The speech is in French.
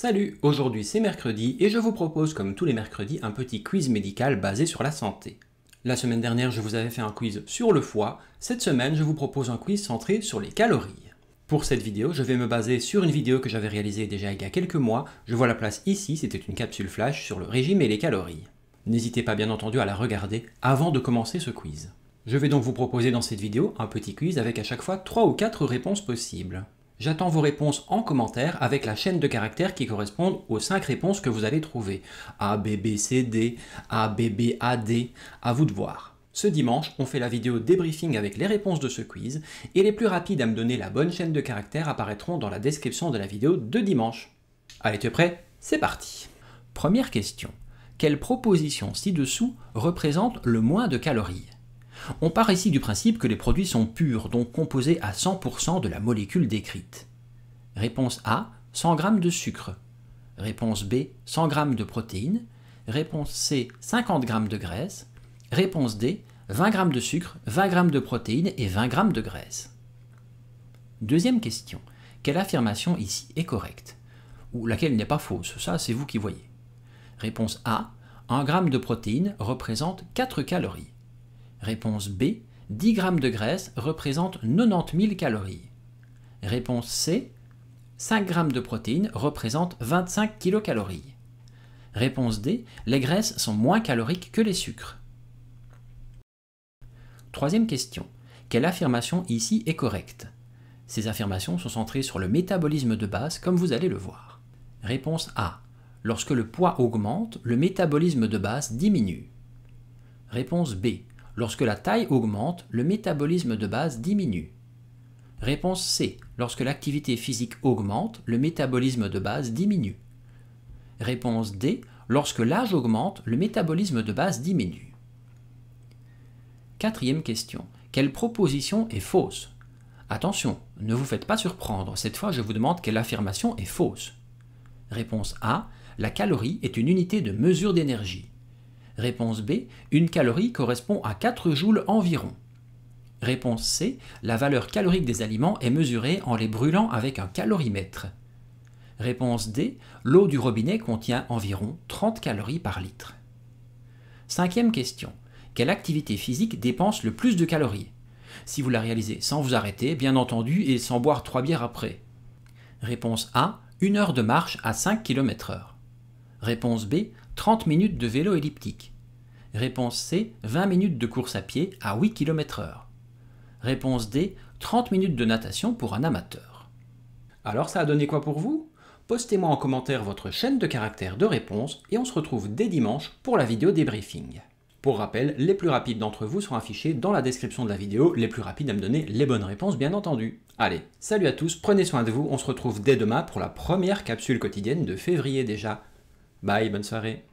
Salut, aujourd'hui c'est mercredi et je vous propose comme tous les mercredis un petit quiz médical basé sur la santé. La semaine dernière je vous avais fait un quiz sur le foie, cette semaine je vous propose un quiz centré sur les calories. Pour cette vidéo, je vais me baser sur une vidéo que j'avais réalisée déjà il y a quelques mois, je vois la place ici, c'était une capsule flash sur le régime et les calories. N'hésitez pas bien entendu à la regarder avant de commencer ce quiz. Je vais donc vous proposer dans cette vidéo un petit quiz avec à chaque fois 3 ou 4 réponses possibles. J'attends vos réponses en commentaire avec la chaîne de caractères qui correspondent aux 5 réponses que vous allez trouver. A, B, B, C, D, A, B, B, A, D, à vous de voir. Ce dimanche, on fait la vidéo débriefing avec les réponses de ce quiz, et les plus rapides à me donner la bonne chaîne de caractères apparaîtront dans la description de la vidéo de dimanche. Allez, tu es prêt? C'est parti! Première question. Quelle proposition ci-dessous représente le moins de calories? On part ici du principe que les produits sont purs, donc composés à 100% de la molécule décrite. Réponse A, 100 g de sucre. Réponse B, 100 g de protéines. Réponse C, 50 g de graisse. Réponse D, 20 g de sucre, 20 g de protéines et 20 g de graisse. Deuxième question. Quelle affirmation ici est correcte? Ou laquelle n'est pas fausse? Ça, c'est vous qui voyez. Réponse A, 1 g de protéines représente 4 calories. Réponse B, 10 g de graisse représente 90 000 calories. Réponse C, 5 g de protéines représente 25 kcal. Réponse D, les graisses sont moins caloriques que les sucres. Troisième question. Quelle affirmation ici est correcte? Ces affirmations sont centrées sur le métabolisme de base, comme vous allez le voir. Réponse A. Lorsque le poids augmente, le métabolisme de base diminue. Réponse B. Lorsque la taille augmente, le métabolisme de base diminue. Réponse C. Lorsque l'activité physique augmente, le métabolisme de base diminue. Réponse D. Lorsque l'âge augmente, le métabolisme de base diminue. Quatrième question. Quelle proposition est fausse? Attention, ne vous faites pas surprendre, cette fois je vous demande quelle affirmation est fausse. Réponse A. La calorie est une unité de mesure d'énergie. Réponse B. Une calorie correspond à 4 joules environ. Réponse C. La valeur calorique des aliments est mesurée en les brûlant avec un calorimètre. Réponse D. L'eau du robinet contient environ 30 calories par litre. Cinquième question. Quelle activité physique dépense le plus de calories? Si vous la réalisez sans vous arrêter, bien entendu, et sans boire 3 bières après. Réponse A. 1 heure de marche à 5 km/h. Réponse B. 30 minutes de vélo elliptique. Réponse C. 20 minutes de course à pied à 8 km/h. Réponse D. 30 minutes de natation pour un amateur. Alors ça a donné quoi pour vous? Postez-moi en commentaire votre chaîne de caractères de réponse et on se retrouve dès dimanche pour la vidéo débriefing. Pour rappel, les plus rapides d'entre vous seront affichés dans la description de la vidéo, les plus rapides à me donner les bonnes réponses bien entendu. Allez, salut à tous, prenez soin de vous, on se retrouve dès demain pour la première capsule quotidienne de février déjà. Bye, bonne soirée.